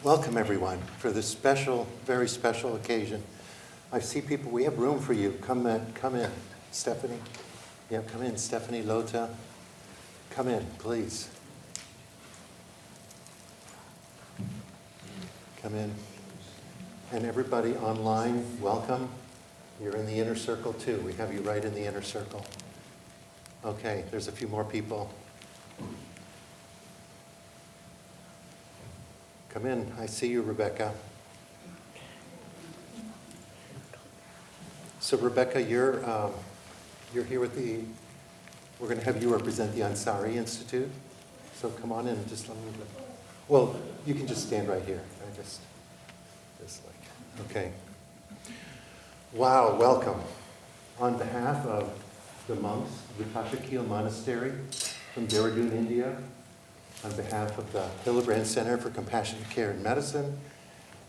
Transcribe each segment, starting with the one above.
Welcome everyone for this special, very special occasion. I see people, we have room for you. Come in. Stephanie. Yeah, come in. Stephanie, Lota. Come in, please. Come in. And everybody online, welcome. You're in the inner circle too. We have you right in the inner circle. Okay, there's a few more people. Come in. I see you, Rebecca. So Rebecca, you're here with we're going to have you represent the Ansari Institute. So come on in and just let me, well, you can just stand right here. Okay. Wow, welcome. On behalf of the monks of the Tashi Kyil Monastery from Dehradun, India, on behalf of the Hillebrand Center for Compassionate Care in Medicine,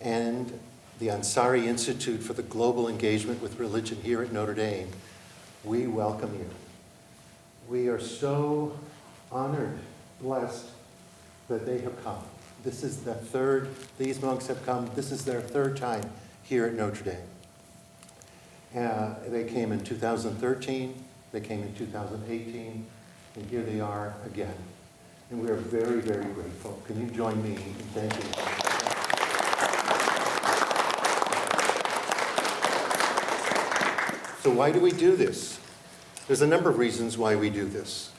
and the Ansari Institute for the Global Engagement with Religion here at Notre Dame, we welcome you. We are so honored, blessed that they have come. This is these monks have come, this is their third time here at Notre Dame. They came in 2013, they came in 2018, and here they are again. And we are very, very grateful. Can you join me in thanking them? So why do we do this? There's a number of reasons why we do this.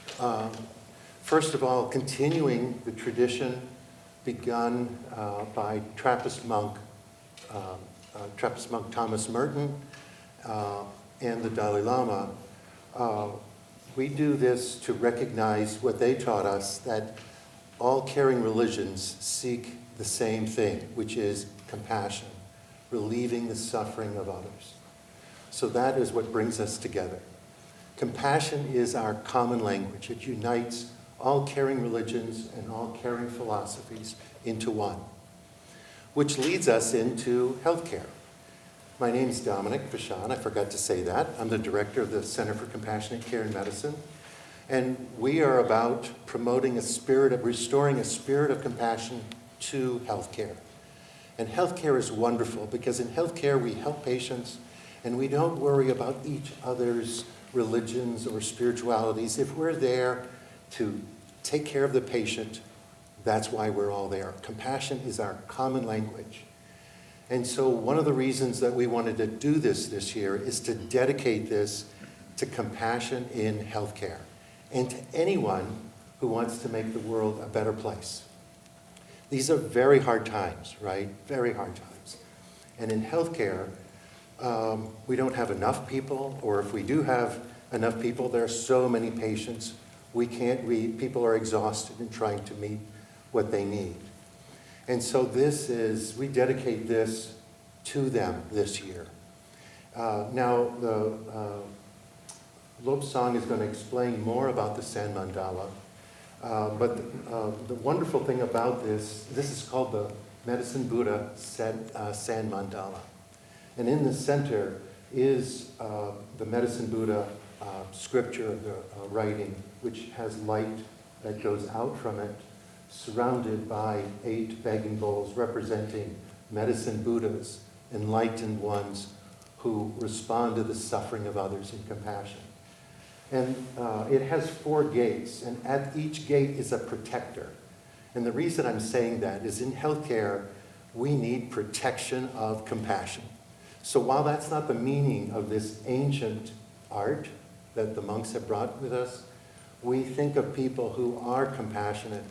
First of all, continuing the tradition begun by Trappist monk Thomas Merton and the Dalai Lama. We do this to recognize what they taught us, that all caring religions seek the same thing, which is compassion, relieving the suffering of others. So that is what brings us together. Compassion is our common language. It unites all caring religions and all caring philosophies into one, which leads us into healthcare. My name is Dominic Vachon. I forgot to say that. I'm the director of the Center for Compassionate Care in Medicine. And we are about promoting restoring a spirit of compassion to healthcare. And healthcare is wonderful because in healthcare we help patients and we don't worry about each other's religions or spiritualities. If we're there to take care of the patient, that's why we're all there. Compassion is our common language. And so one of the reasons that we wanted to do this year is to dedicate this to compassion in healthcare and to anyone who wants to make the world a better place. These are very hard times, right? Very hard times. And in healthcare, we don't have enough people, or if we do have enough people, there are so many patients, people are exhausted in trying to meet what they need. And so we dedicate this to them this year. Now, the Lobsang is going to explain more about the Sand Mandala. But the wonderful thing about this is called the Medicine Buddha Sand Mandala. And in the center is the Medicine Buddha scripture, the writing, which has light that goes out from it, surrounded by 8 begging bowls representing medicine Buddhas, enlightened ones who respond to the suffering of others in compassion. And it has 4 gates, and at each gate is a protector. And the reason I'm saying that is in healthcare, we need protection of compassion. So while that's not the meaning of this ancient art that the monks have brought with us, we think of people who are compassionate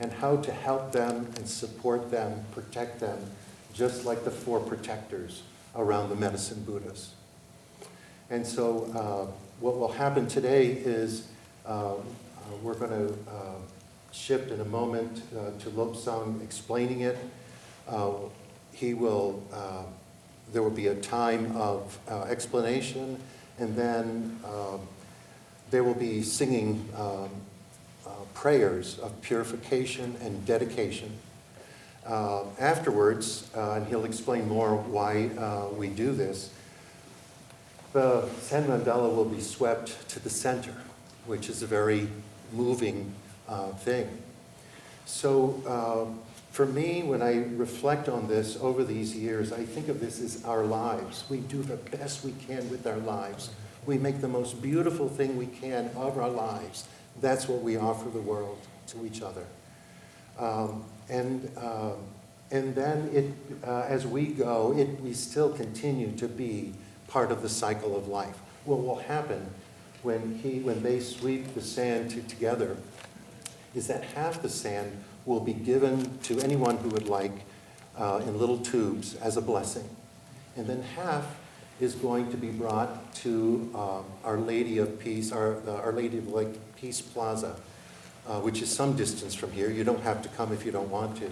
and how to help them and support them, protect them, just like the 4 protectors around the medicine Buddhas. And so what will happen today is we're going to shift in a moment to Lobsang explaining it. There will be a time of explanation, and then they will be singing prayers of purification and dedication. Afterwards, and he'll explain more why we do this, the Sand Mandala will be swept to the center, which is a very moving thing. So For me, when I reflect on this over these years, I think of this as our lives. We do the best we can with our lives. We make the most beautiful thing we can of our lives. That's what we offer the world to each other. And then as we go, we still continue to be part of the cycle of life. What will happen when they sweep the sand together is that half the sand will be given to anyone who would like in little tubes as a blessing. And then half is going to be brought to Our Lady of Peace, Our Lady of Peace Plaza, which is some distance from here. You don't have to come if you don't want to.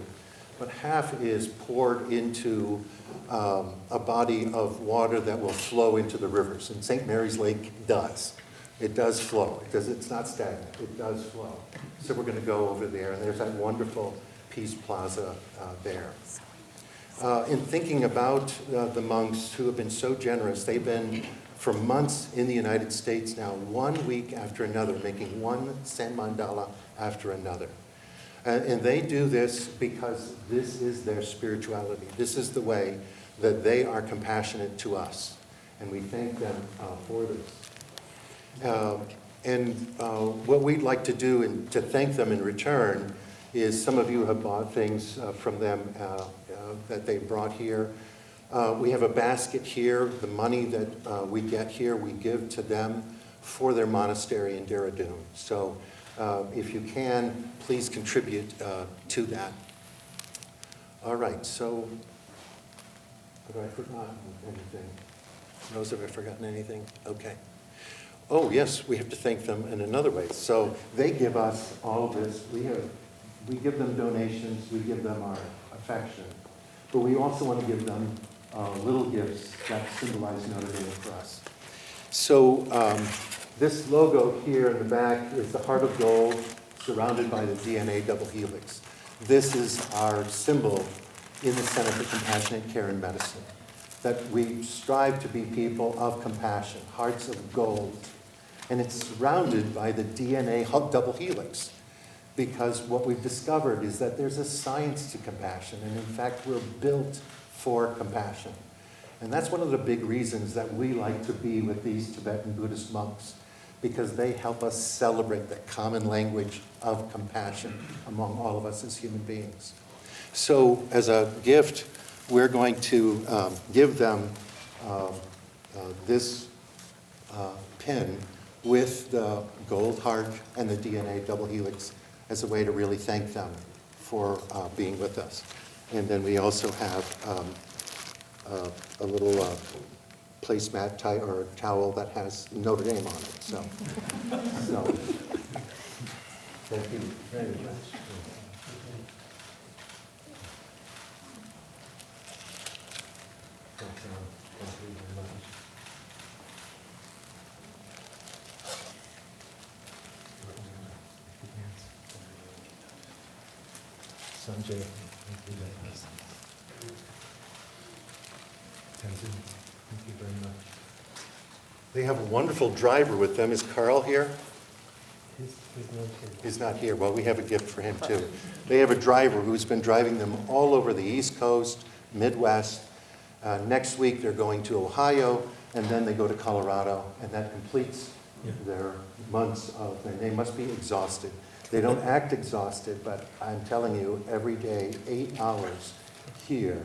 But half is poured into a body of water that will flow into the rivers. And St. Mary's Lake does. It does flow. It's not stagnant. It does flow. So we're going to go over there, and there's that wonderful Peace Plaza there. In thinking about the monks who have been so generous, they've been for months in the United States now, 1 week after another, making one sand mandala after another. And they do this because this is their spirituality. This is the way that they are compassionate to us. And we thank them for this. What we'd like to do to thank them in return is some of you have bought things from them that they brought here. We have a basket here. The money that we get here, we give to them for their monastery in Dehradun. So if you can, please contribute to that. All right, so have I forgotten anything? Rose, have I forgotten anything? Okay. Oh, yes, we have to thank them in another way. So they give us all this. We give them donations. We give them our affection. But we also want to give them little gifts that symbolize Notre Dame for us. So this logo here in the back is the heart of gold surrounded by the DNA double helix. This is our symbol in the Center for Compassionate Care in Medicine, that we strive to be people of compassion, hearts of gold. And it's surrounded by the DNA double helix, because what we've discovered is that there's a science to compassion, and in fact, we're built for compassion. And that's one of the big reasons that we like to be with these Tibetan Buddhist monks, because they help us celebrate the common language of compassion among all of us as human beings. So as a gift, we're going to give them this pin with the gold heart and the DNA double helix as a way to really thank them for being with us. And then we also have a little placemat or towel that has Notre Dame on it. So thank you very much. Thank you very much. Sanjay, thank you very much. They have a wonderful driver with them. Is Carl here? He's not here. Well, we have a gift for him too. They have a driver who's been driving them all over the East Coast, Midwest. Next week they're going to Ohio, and then they go to Colorado, and that completes their months of, and they must be exhausted. They don't act exhausted, but I'm telling you, every day, 8 hours here,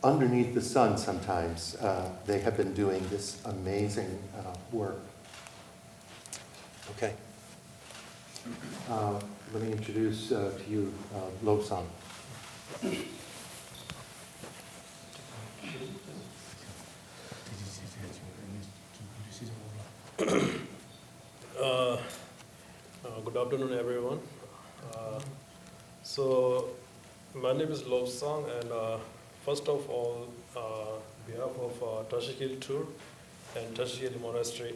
underneath the sun sometimes, they have been doing this amazing work. Okay. Let me introduce to you Lobsang. Good afternoon, everyone. So my name is Lobsang, and first of all, behalf of Tashi Kyil Tour and Tashi Kyil Monastery,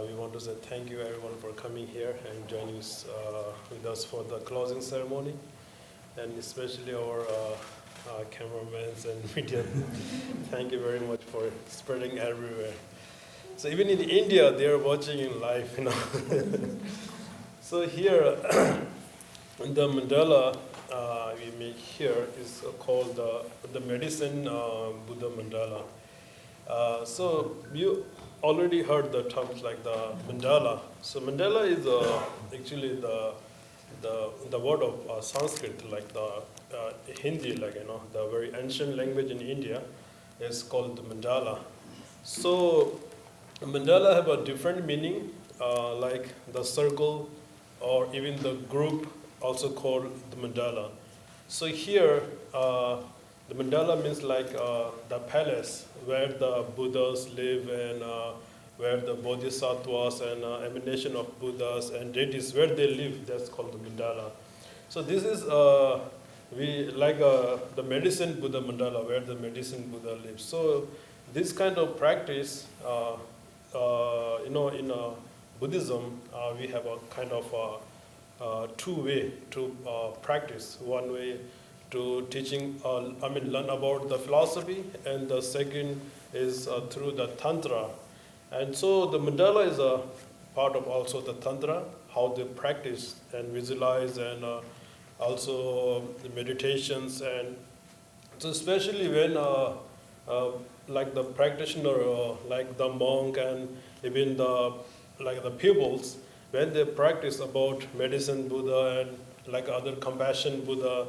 we want to say thank you everyone for coming here and joining us, with us for the closing ceremony, and especially our cameramen and media. Thank you very much for spreading everywhere. So even in India, they are watching in live, So here in the mandala, we make here is called the Medicine Buddha Mandala. So you already heard the terms like the mandala. So mandala is actually the word of Sanskrit, like the Hindi, like the very ancient language in India is called the mandala. So mandala have a different meaning, like the circle or even the group, also called the mandala. So here, the mandala means like the palace where the Buddhas live and where the bodhisattvas and emanation of Buddhas and deities, where they live, that's called the mandala. So this is, we like the Medicine Buddha Mandala, where the Medicine Buddha lives. So this kind of practice, in Buddhism, we have a kind of two-way to practice. One way to teaching, learn about the philosophy, and the second is through the tantra. And so the mandala is a part of also the tantra, how they practice and visualize, and also the meditations. And so especially when like the practitioner, like the monk and even the pupils, when they practice about Medicine Buddha and like other compassion Buddha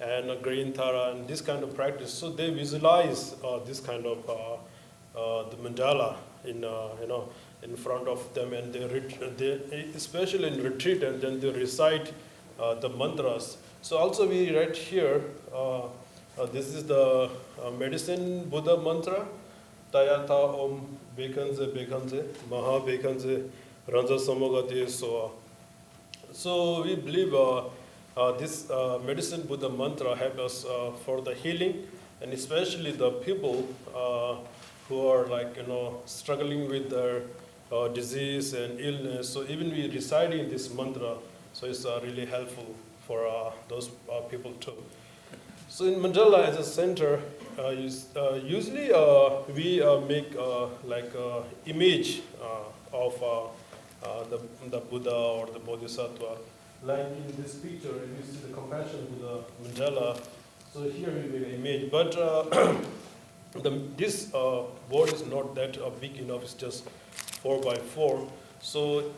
and Green Thara and this kind of practice, so they visualize this kind of the mandala in front of them, and they especially in retreat, and then they recite the mantras. So also we write here, this is the Medicine Buddha mantra, Tayatha Om Bekanze Bekanze Maha Bekanze Ranza Samagati Soa. So we believe this Medicine Buddha mantra helps us for the healing, and especially the people who are struggling with their disease and illness. So even we reciting this mantra, so it's really helpful for those people too. So in Mandala as a center, usually we make image of the Buddha or the Bodhisattva. Like in this picture, you see the compassion Buddha mandala. So here we make an image, but this board is not that big enough. It's just 4 by 4. So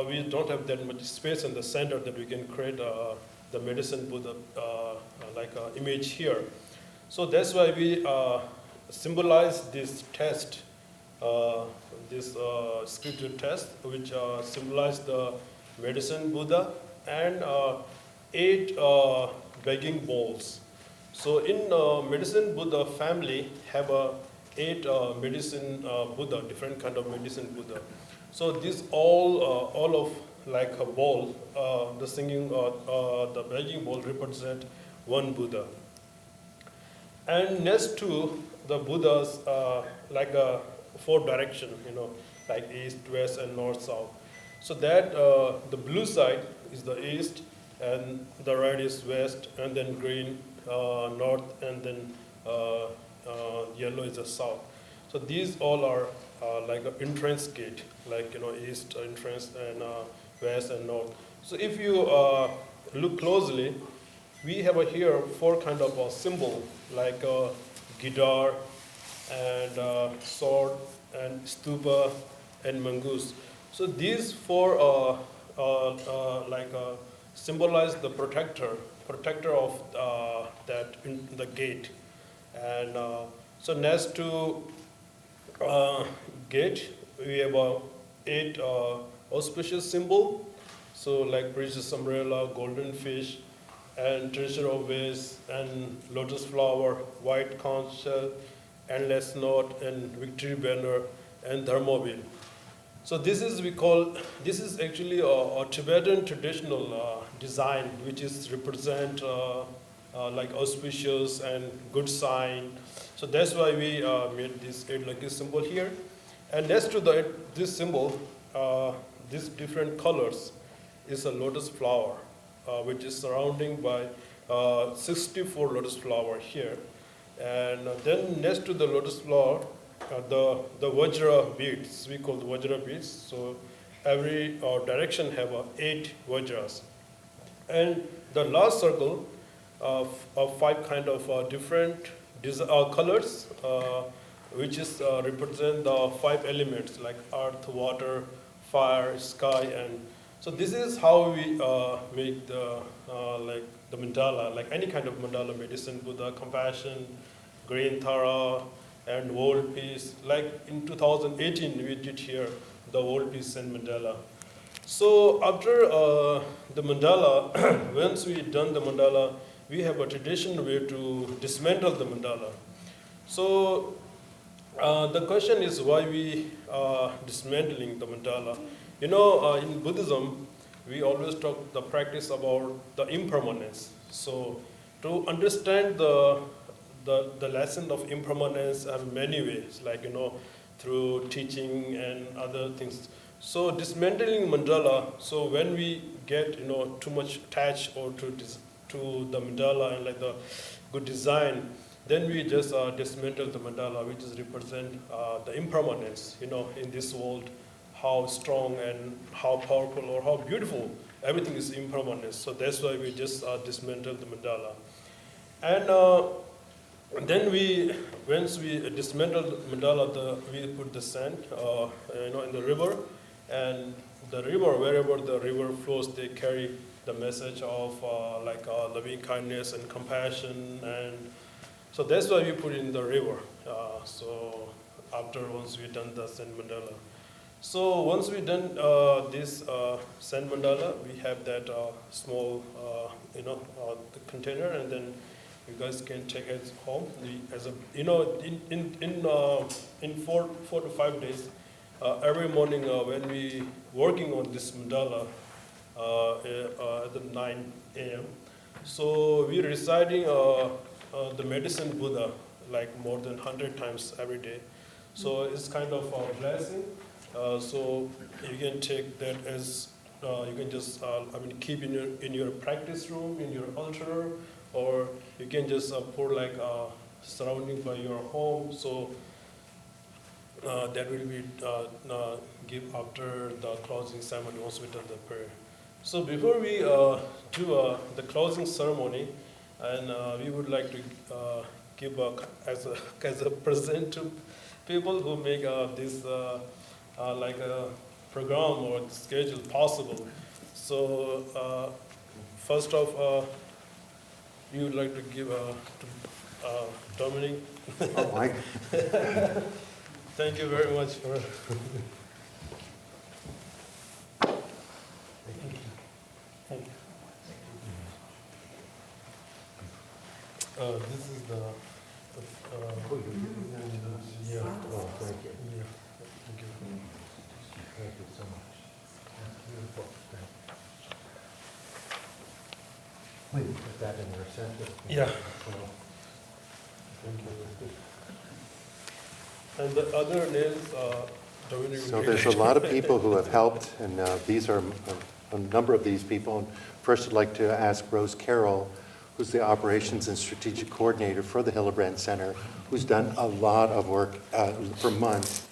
we don't have that much space in the center that we can create the Medicine Buddha image here. So that's why we symbolize this test, this scripture test, which symbolize the Medicine Buddha and 8 begging bowls. So in Medicine Buddha family have 8 Medicine Buddha, different kind of Medicine Buddha. So this all of like a bowl, the singing, the begging bowl represent one Buddha. And next to the Buddhas, like a 4 direction, like east, west, and north, south. So that the blue side is the east, and the red is west, and then green north, and then yellow is the south. So these all are like an entrance gate, like east entrance and west and north. So if you look closely, we have here 4 kind of symbol, like guitar and sword and stupa and mongoose. So these 4 symbolize the protector of that in the gate. And so next to gate, we have 8 auspicious symbol. So like precious umbrella, golden fish, and treasure of ways, and lotus flower, white conch shell, endless knot, and victory banner, and thermobile. So this is actually a Tibetan traditional design, which is represent like auspicious and good sign. So that's why we made this 8 lucky symbol here. And next to this symbol, these different colors is a lotus flower, which is surrounding by 64 lotus flower here. And then next to the lotus flower, the Vajra beads, we call the Vajra beads. So every direction have 8 Vajras. And the last circle, of 5 kind of different colors, which is represent the 5 elements like earth, water, fire, sky, and so this is how we make the like the mandala, like any kind of mandala: medicine, Buddha, compassion, green Thara, and world peace. Like in 2018, we did here the world peace Sand Mandala. So after the mandala, once we done the mandala, we have a tradition where to dismantle the mandala. So the question is why we dismantling the mandala. You know, in Buddhism, we always talk the practice about the impermanence. So to understand the lesson of impermanence have many ways, like, you know, through teaching and other things. So dismantling mandala, so when we get, you know, too much attached or to the mandala and like the good design, then we just dismantle the mandala, which is represent the impermanence, you know, in this world, how strong and how powerful or how beautiful everything is impermanent. So that's why we just dismantle the mandala. And then once we dismantle the mandala, we put the sand, you know, in the river, and the river, wherever the river flows, they carry the message of like loving kindness and compassion, and so that's why we put it in the river. So once we done the sand mandala. So once we done this sand mandala, we have that small, you know, the container, and then you guys can take it home. As a, you know, in 4 to 5 days, every morning when we working on this mandala at the 9 a.m. So we reciting the Medicine Buddha like more than 100 times every day. So it's kind of a blessing. So you can take that as you can just keep in your practice room, in your altar, or you can just pour like surrounding by your home. So that will be give after the closing ceremony once we done the prayer. So before we do the closing ceremony, and we would like to give as a present to people who make this like a program or schedule possible. So first off, we would like to give to Dominic. Oh, Mike. Thank you very much for. This is the yeah. Oh, thank you. Yeah. Thank you. Thank you so much. That's beautiful. Please put that in your center. Yeah. Well, Thank you. And the other names, Dominic. so there's a lot of people who have helped, and these are a number of these people. First, I'd like to ask Rose Carroll, who's the Operations and Strategic Coordinator for the Hillebrand Center, who's done a lot of work for months.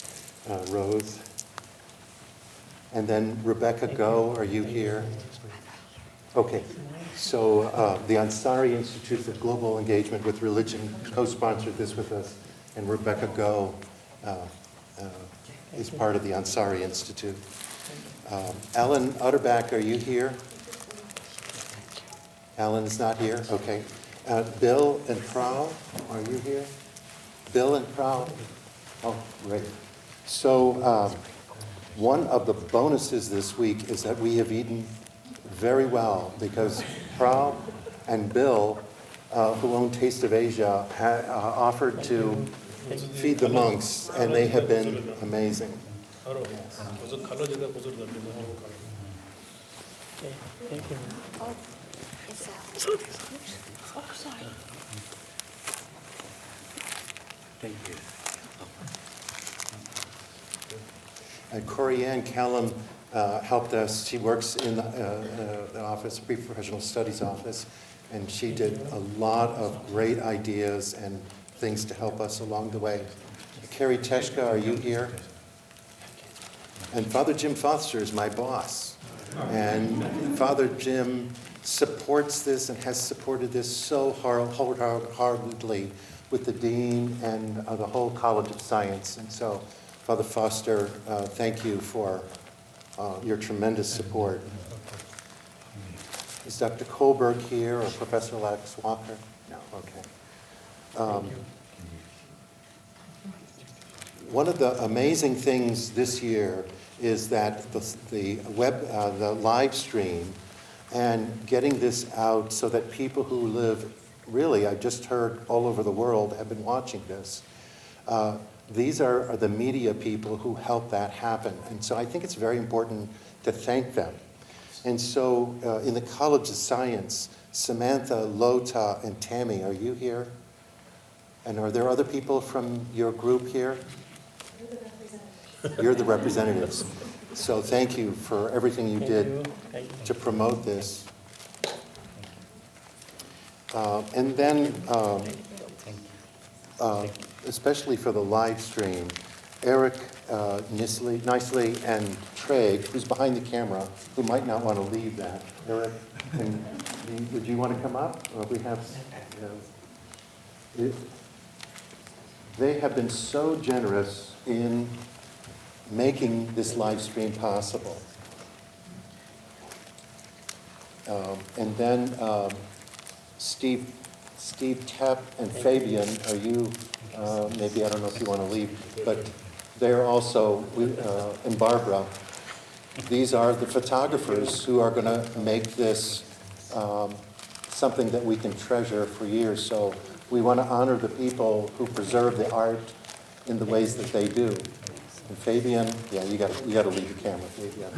Rose. And then Rebecca Go, are you here? Okay. So the Ansari Institute for Global Engagement with Religion co-sponsored this with us, and Rebecca Go is part of the Ansari Institute. Alan Utterback, are you here? Alan is not here? Okay. Bill and Prowl, are you here? Bill and Prowl? Oh, great. So one of the bonuses this week is that we have eaten very well because Prowl and Bill, who own Taste of Asia, offered to feed the monks, and they have been amazing. Thank you. Oh, it's oh, sorry. Thank you. And Corianne Callum helped us. She works in the office, pre-professional studies office, and she did a lot of great ideas and things to help us along the way. Carrie Teshka, are you here? And Father Jim Foster is my boss. And Father Jim supports this and has supported this so wholeheartedly with the dean and the whole College of Science. And so, Father Foster, thank you for your tremendous support. Is Dr. Kohlberg here or Professor Lex Walker? No, okay. One of the amazing things this year is that the live stream and getting this out so that people who live, really, I just heard all over the world have been watching this. These are the media people who help that happen. And so I think it's very important to thank them. And so in the College of Science, Samantha, Lota, and Tammy, are you here? And are there other people from your group here? You're the representatives. So thank you for everything you did to promote this. And then, especially for the live stream, Eric Nicely and Trey, who's behind the camera, who might not want to leave that. Eric, would you want to come up? Or we have, they have been so generous in making this live stream possible. And then Steve Tepp and Fabian, are you, maybe I don't know if you want to leave, but they're also, and Barbara, these are the photographers who are going to make this something that we can treasure for years. So we want to honor the people who preserve the art in the ways that they do. And Fabian, yeah, you got to leave the camera, Fabian.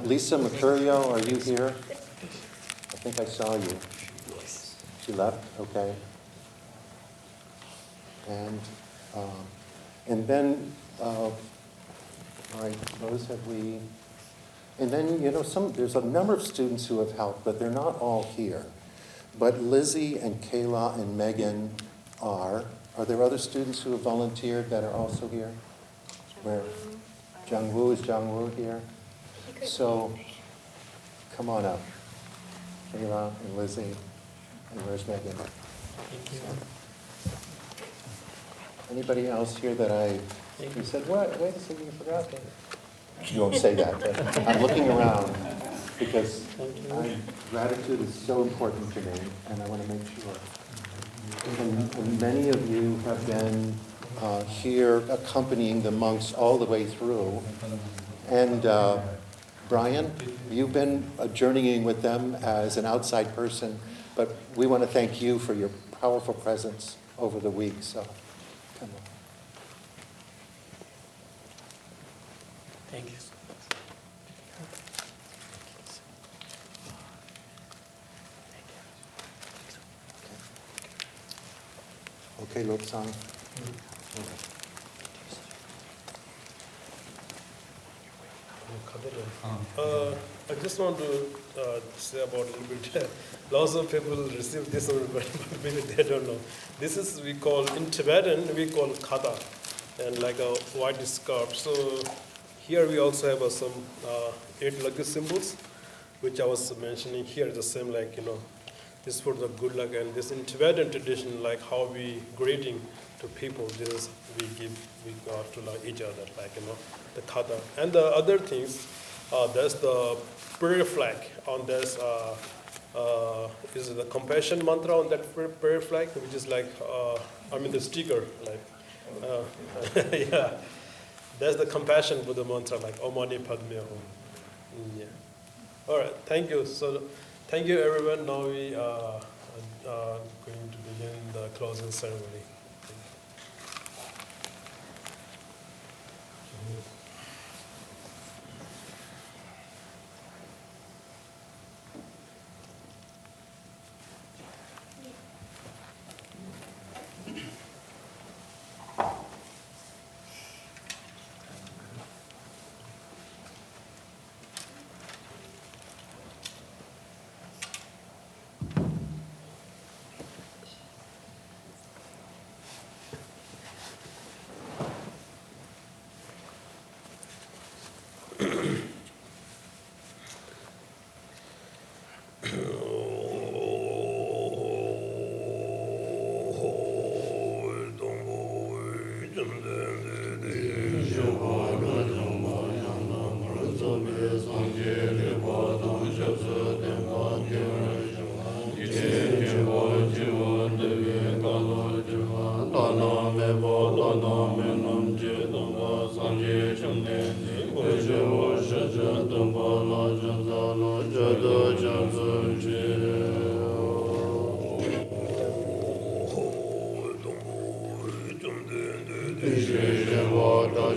Lisa Mercurio, are you here? I think I saw you. She left, okay. And then, all right, those have we. And then, there's a number of students who have helped, but they're not all here. But Lizzie and Kayla and Megan are. Are there other students who have volunteered that are also here? Where? Jungwoo, is Jungwoo here? So, come on up. Kayla and Lizzie, and where's Megan? Thank you. Anybody else here that you said, what? Wait a second, you forgot that. You won't say that, but I'm looking around because gratitude is so important to me, and I want to make sure. And many of you have been here accompanying the monks all the way through. And Brian, you've been journeying with them as an outside person, but we want to thank you for your powerful presence over the week. So, come on. Thank you. Okay, Lobsang. I just want to say about a little bit. Lots of people receive this, but maybe they don't know. This is, we call, in Tibetan, we call khata, and like a white scarf. So here we also have some 8 lucky symbols, which I was mentioning here, the same like, this for the good luck, and this in Tibetan tradition, like how we greeting to people, this is we got to like each other, like, the khata. And the other things, there's the prayer flag on this, is the compassion mantra on that prayer flag, which is like, the sticker, like, yeah. That's the compassion Buddha mantra, like Om Mani Padme Hum. Yeah. All right, thank you. So, thank you, everyone. Now we are going to begin the closing ceremony.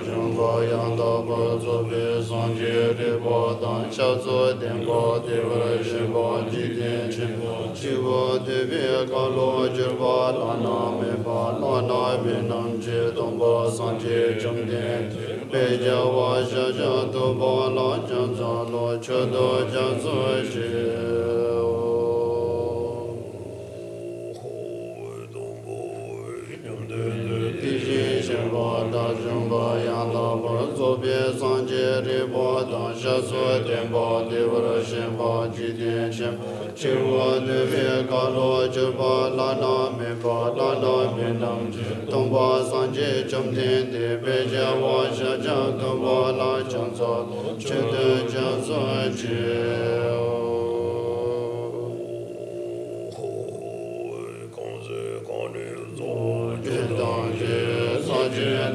Jumbo Yanda Bozo Bison Jiri Bodan Shazo Dengo Devra Shibo Jidin Chivo Devi Kalo Jirba Lana Meba Lana Minam Jidomba Sanje Jumden Peja Washa Jadoba La Janzalo Chodo Janzo Jio Da Jumba Yanda Bozo Bison Jiri Bodan Shazo Dengo Devra Shibo Jidin Chivo Devi Kalo Jirba Lana Meba Lana Minam Jidomba Sanje Jumden Peja Washa Jadoba La Janzalo Chodo Janzo Jio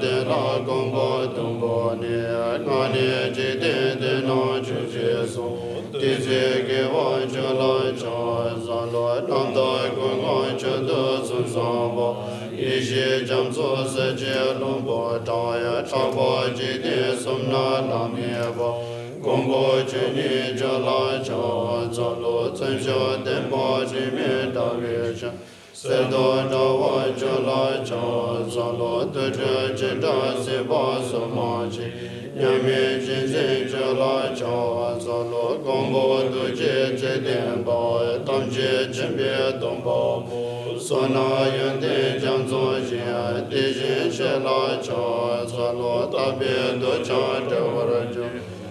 de la gombo tumbo ne ngane je de no chu je so de je ge wa cha la cha za lo nam da gu ngai cha de sun sa ba ye je jam so se je long bo ta ya cha ba je de sum na la me ba gombo je ni cha la cha za lo chen sha de ba je me da ge cha se do da wa cha la cha za lo de je da se ba so ma ji ya me jin se cha la cha za lo gong bo du je de ba tam je chen bie dong ba so na yun de jiang zo ji de je che la cha za lo ta bie do cha de wa ra ju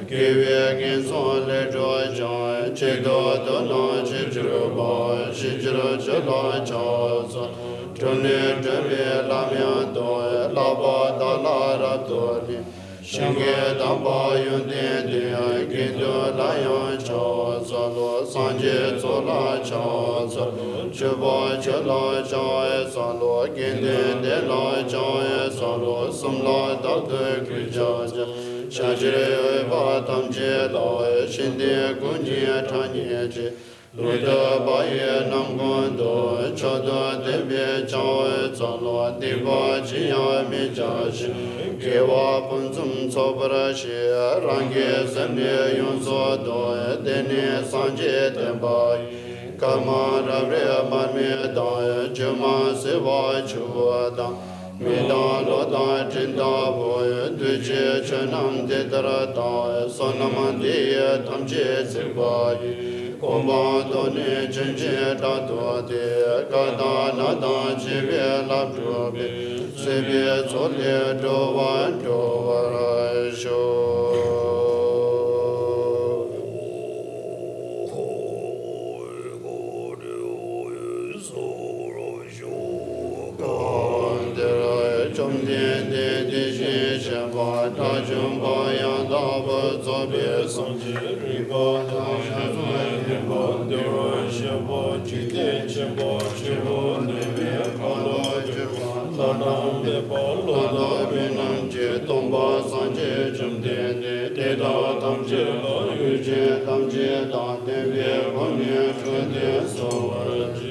ge we gen so le jo cha che do do na che ju ba shi ju cha la cha za Jone Jame Lamya Doe Laba Dala Ratoli Shinge Damba Yunde Dea Gido Layan Cha Salo Sanje Zola Cha Salo Chuba Chala Cha Salo Ginde De La Cha Salo Sumla Dada Krija Shajire Eva Tamje La Shinde Kunye Tanye Je Luda Baye Namgondo Chodo Debye Chawe Zalo Deba Chiya Mijashi Kewa Punzum Sobra Shi Rangi Semye Yunso Doe Dene Sanje Tembayi Kama Rabre Marme Daye Chuma Siva Chua Dang Mida Loda Jinda Boye Duje Chenam Dedra Daye Sonamandi Tamche Sivayi Komba Doni Chinche Dato De Kada Nada Chibe Labdrobe Sebe Zole Dowa Dowa Sho Chomden De Dishi Shemba Da Jumba Yanda Bazo Be Sanje Riba Da Shazua Riba Dura Shemba Jite Shemba Shiva Nebe Kala Jiva Lana Deba Lana Binam Je Tomba Sanje Chomden De Deda Tamje La Yuje Tamje Da Debe Vamye Chode Sawarji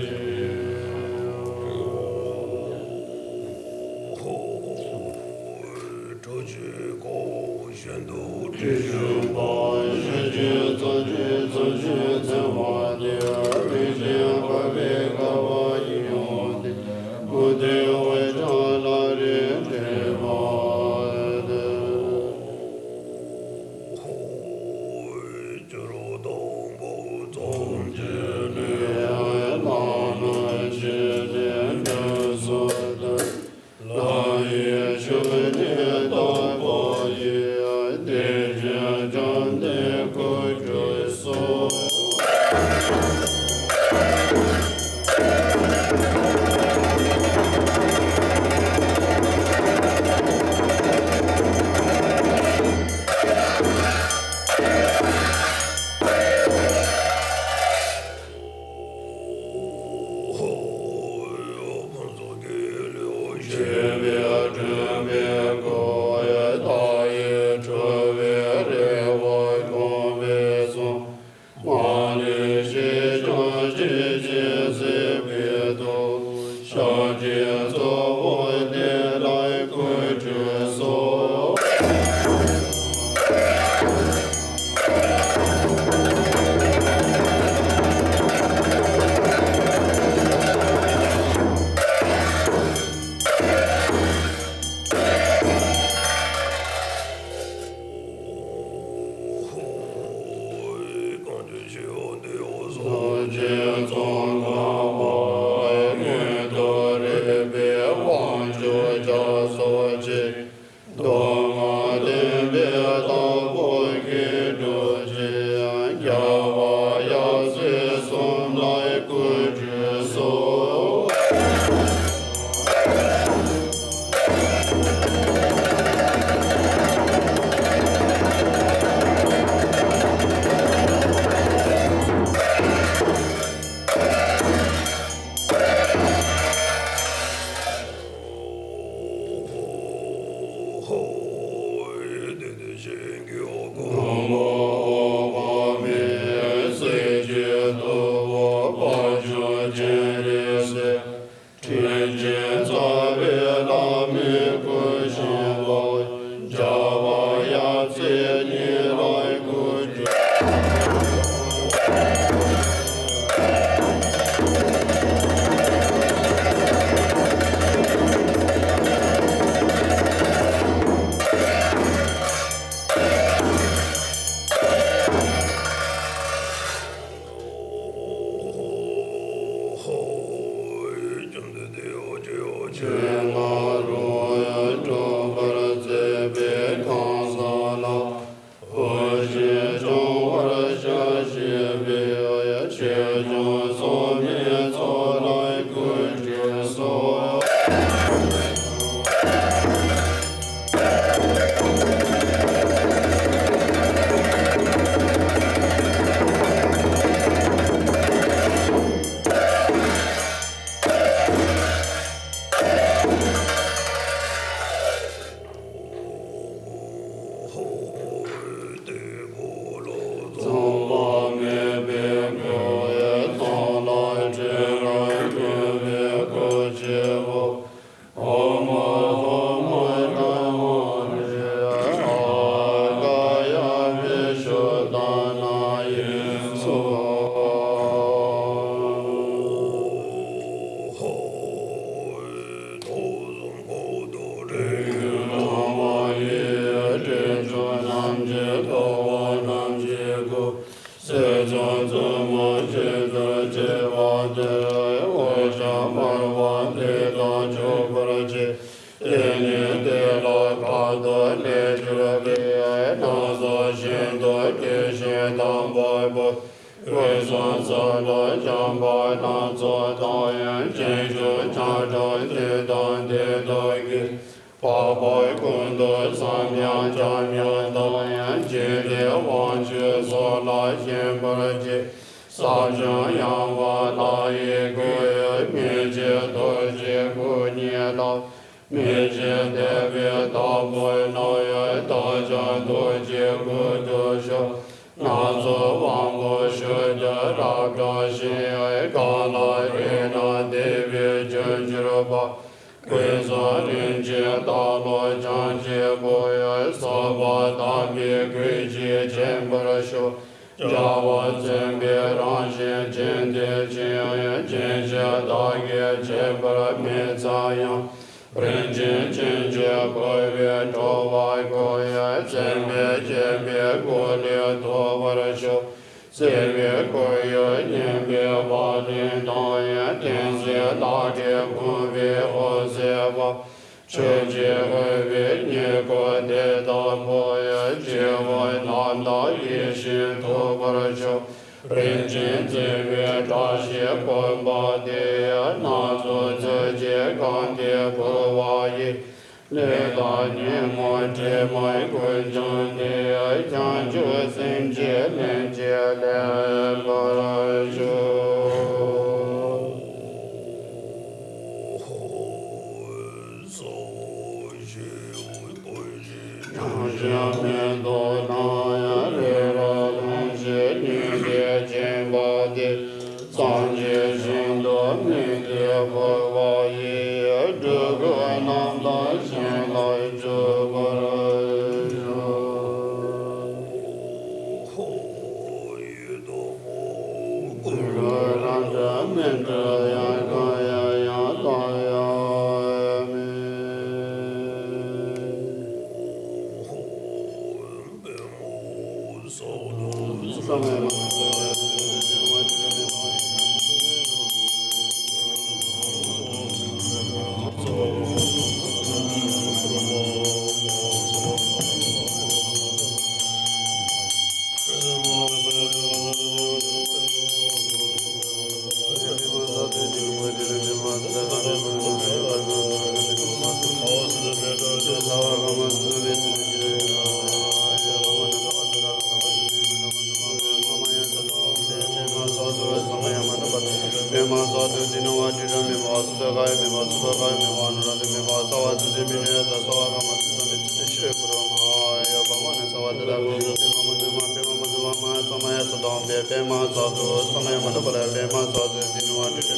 Pema Sadu Dinua Dida Miva Sudagai Miva Sudagai Miva Nurada Miva Sawa Sudimine Dasawa Kama Sudamit Shri Guru Mahaya Bhavana Savadada Pema Madhuma Ma Samaya Sadam Pema Sadu Samaya Madhubala Pema Sadu Dinua Dida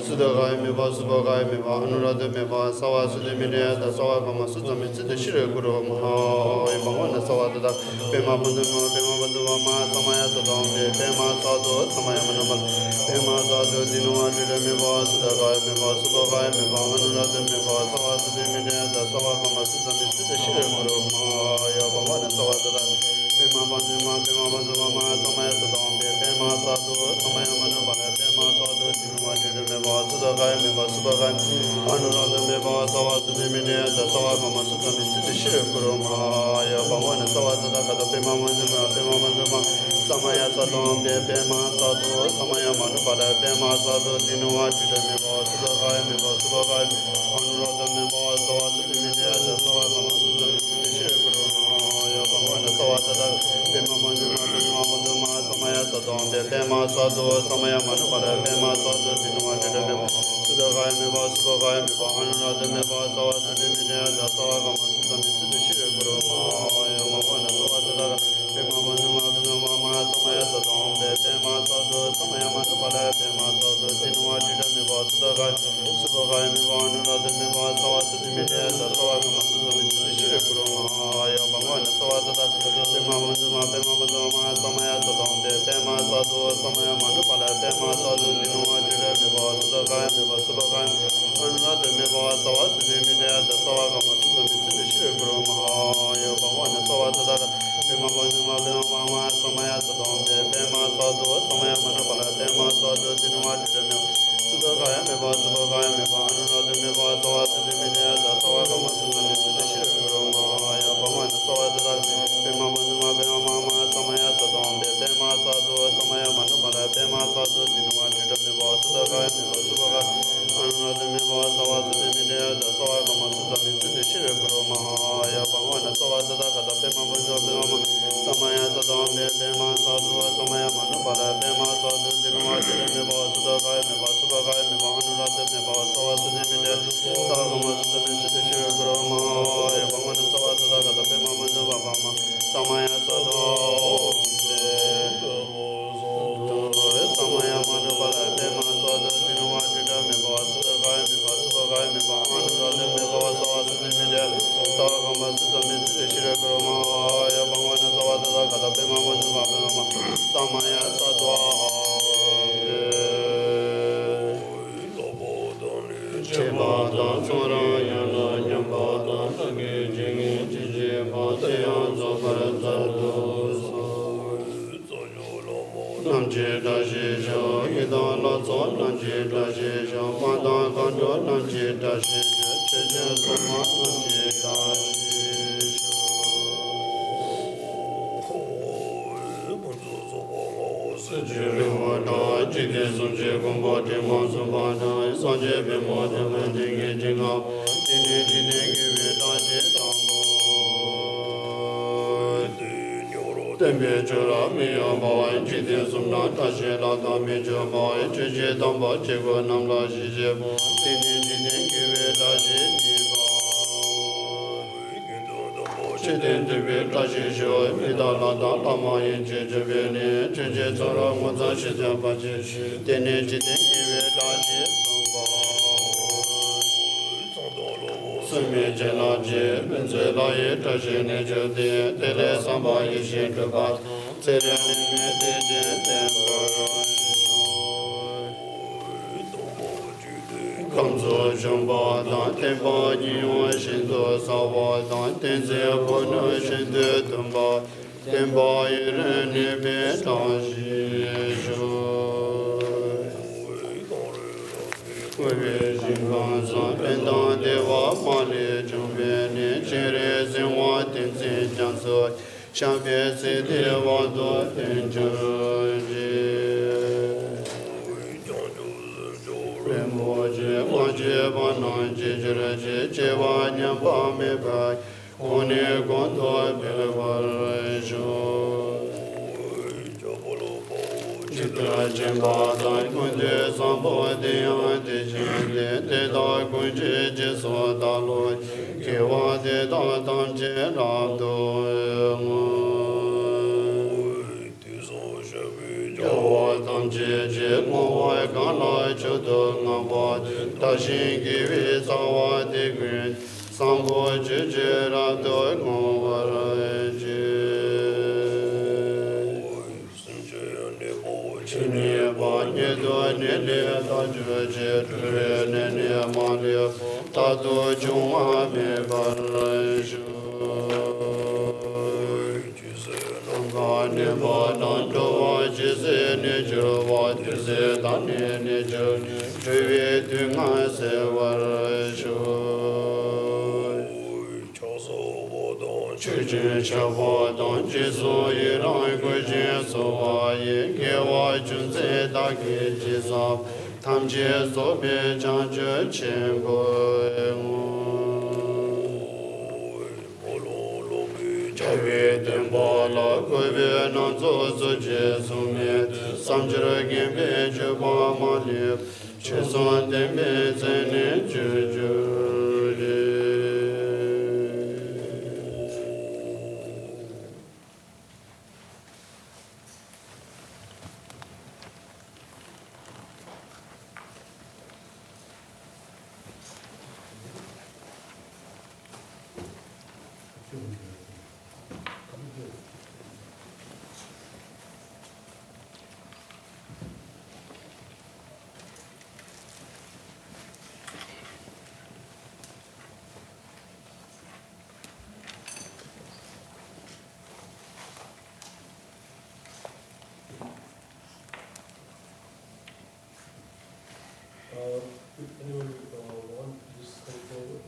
Sudagai Miva Sudagai Miva Nurada Miva Sawa Sudimine Dasawa Kama Sudamit Shri Guru Mahaya Bhavana Savadada Pema Madhuma Ma Samaya Sadam Pema Sadu Samaya Madhubala Pema Sadu Dinua Dida Miva Sudagai Miva Sudagai Miva Nurada Miva Sawa Sudimine Dasawa Kama Sudamit Shri Guru Mahaya Bhavana Savadada Pema Madhuma Ma Samaya Sadam Pema Sadu Samaya Madhubala Pema Sadu Dinua Dida Miva Sudagai Miva Sudagai Anurada Miva Sawa Sudimine Dasawa Kama Sudamit Shri Guru Mahaya Bhavana Savadada Kada Pema Madhuma Samaya Sadam Pema Sadu Samaya Madhubala Pema Sadu Dinua Dida Miva Sudagai Miva Sudagai Anurada Miva Sawa Sudimine Dasawa Kama Sudamit Shri Guru Mahaya Bhavana Savadada Pema Madhuma Samaya Sadam Pema Sadu Samaya Madhubala Pema Sadu Dinua Dida Miva Sudagai Miva Sudagai Miva Anurada Miva Sawa Sudimine Dasawa Kama Sudamit Shri Guru Mahaya Bhavana Savadada Pema Madhuma Samaya Sadam Pema Sadu Samaya Madhubala Pema Sadu Dinua Dida Miva Sudagai Sudagai Miva Anurada Miva Sawa Sudimine Dasawa Kama Sudamit Shri Guru Mahaya Bhavana Savadada Pema Madhuma Samaya Sadam Pema Sadu Samaya Madhubala Pema Sadu Dinua Dida Miva Sudagai Miva Sudagai Anurada Miva Sawa Sudimine Dasawa Kama Sudamit Shri Guru Mahaya Bhavana Savadada Pema Madhuma Samaya Sadam Pema Sadu Samaya Madhubala Pema Sadu Dinua Dida Miva Sudagai Miva Sudagai Miva Anurada Miva Sawa Sudimine Dasawa Kama Sudamit Shri Guru Mahaya Bhavana Savadada Pema Madhuma Samaya Sadam Pema Sadu Samaya Madhubala Pema Sadu Dinua Dida Miva Sudagai Miva Sudagai Anurada Miva Sawa Sudimine Dasawa Kama Sudamit Shri Guru Mahaya Bhavana Savadada Kada Pema Madhuma Samaya Sadam Pema Sadu Samaya Madhubala Pema Sadu Dinua Dida Miva Sudagai Miva Sudagai Miva Anurada Miva Sawa Sudimine Dasawa Kama Sudamit Shri Guru Mahaya Bhavana Savadada Kada Pema Madhuma Samaya Sadam Samaya Madhubala Pema Sadu Dinua Dida Miva Sudagai Miva Sudagai Miva Anurada Miva Sawa Sudimine Dasawa Kama Sudamit Shri Guru Mahaya Bhavana Savadada Kada Pema Madhuma Samaya Sadam Chebada Sura Yana Nyambada Nage Jingi Jije Batayan Zopara Zardosa Namje Dashi Sha Ida Latso Namje Dashi Sha Pada Kando Namje Dashi Sha Cheche Soma Namje Dashi Sha Jiriwada Jige Sunje Gombo Dima Sumbada Sanje Bimo Dima Dingi Jinga Dini Dini Give Dashi Tango Tembe Chura Miya Bawai Jide Sumna Tashi Lata Mijo Bawai Cheche Tamba Chego Namla Shije Dini Dini Give Dashi Niba Chiden Debe Tashi Sho Mida Lata Lama Yin Cheche Bene Cheche Tsara Mutsa Shija Pache Dini Dini Give Dashi Sumi Jena Je Benze La Ye Tashi Nejo De Tele Samba Ye Shen Trupat Tsere Nime De Je Tembo Kamzo Shomba Dan Temba Niwa Shinzo Sawa Dan Tenze Kono Shinde Tumba Temba Yere Nebe Tashi Sho Webe Shingan San Pendan Dewa Mali Chumbe Chere Zinwa Tenze Janso Shampe Se Dewa Do Tenjo Oje Banan Jejere Jewa Nyamba Meba One Gondo Belvajo Chitra cha chen pa dan kun de san po de yang de chen de da kun je je so da lo ke wa de da tam je la do tam je je mo wa ga la chu do nga wa ta shin gi vi sa wa de guen sam bo je je ra do ngo wa ra je ne ba ne do ne le ta je je re ne ne ma le ta do ju ma me ba ra ju ne ba dan do wa je se ne jo wa je se dan ne jo je ve du nga se wa ra ju chu je cha wa dan je so ye rai gu je so wa ye ge wa chun se da ge je sa tam je so be chang je chen bo Chawe tenpa la kowe nan zo zo je sume samjira gembe je pa ma le che son tembe zene ju ju le If anyone want, just come forward.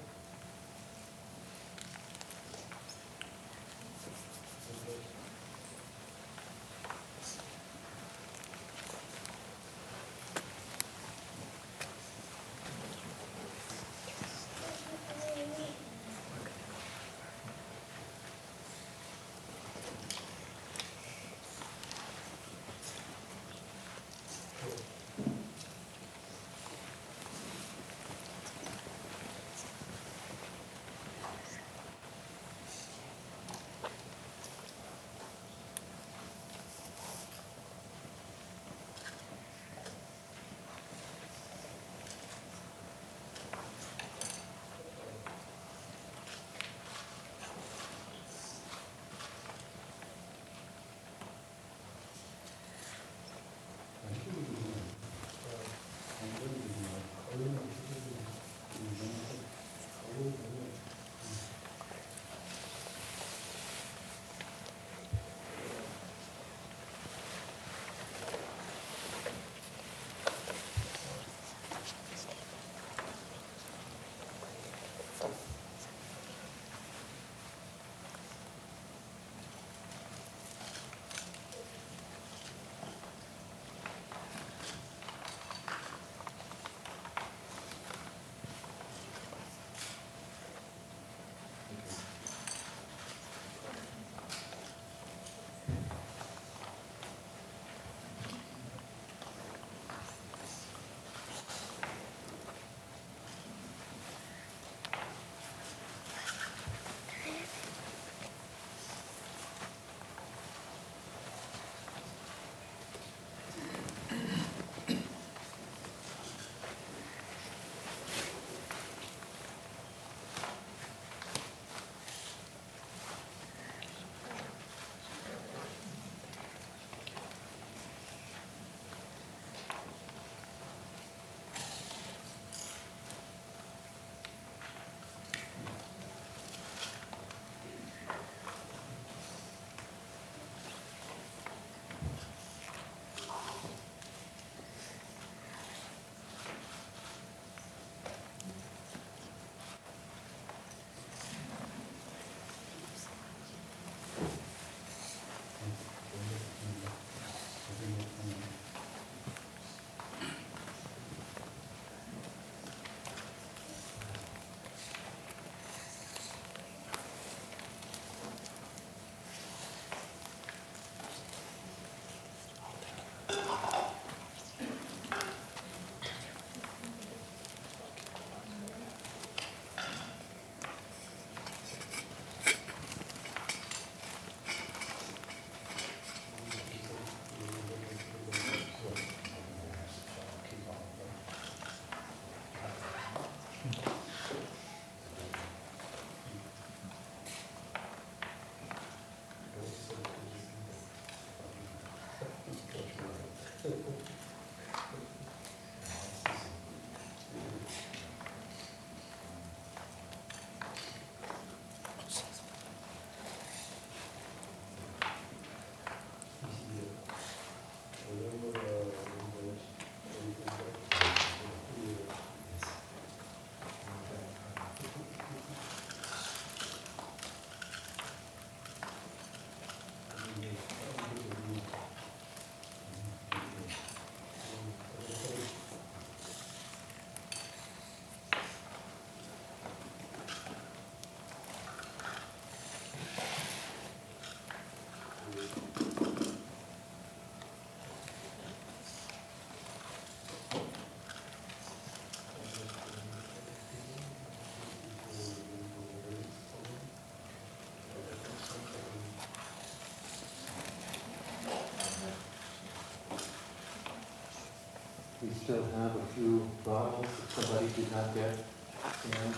still have a few bottles that somebody did not get. And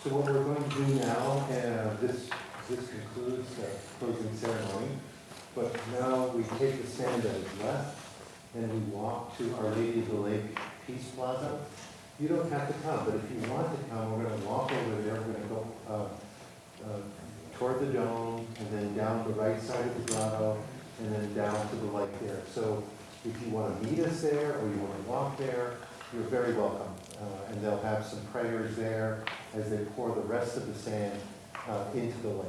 so what we're going to do now, this concludes the closing ceremony, but now we take the sand that is left and we walk to Our Lady of the Lake Peace Plaza. You don't have to come, but if you want to come, we're going to walk over there. We're going to go toward the dome and then down the right side of the grotto and then down to the lake there. So if you want to meet us there or you want to walk there, you're very welcome. And they'll have some prayers there as they pour the rest of the sand into the lake,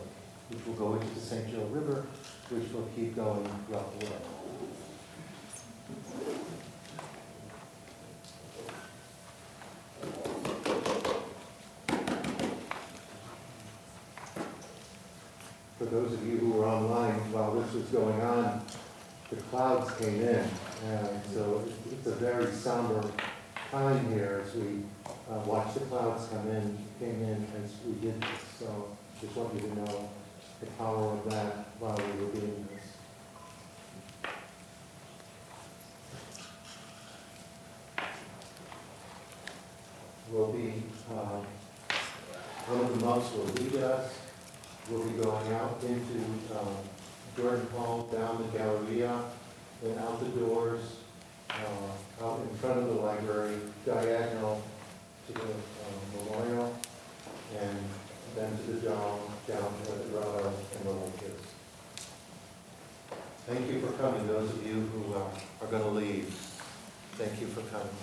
which will go into the St. Joe River, which will keep going throughout the lake. For those of you who were online while this was going on, the clouds came in, and so it's a very somber time here as we watch the clouds came in as we did this. So just want you to know the power of that while we were doing this. Will be one of the monks will lead us. We'll be going out into Jordan Hall, down the Galleria, and out the doors, out in front of the library, diagonal to the memorial, and then to the dome, down to the grotto and the lake is. Thank you for coming, those of you who are going to leave. Thank you for coming.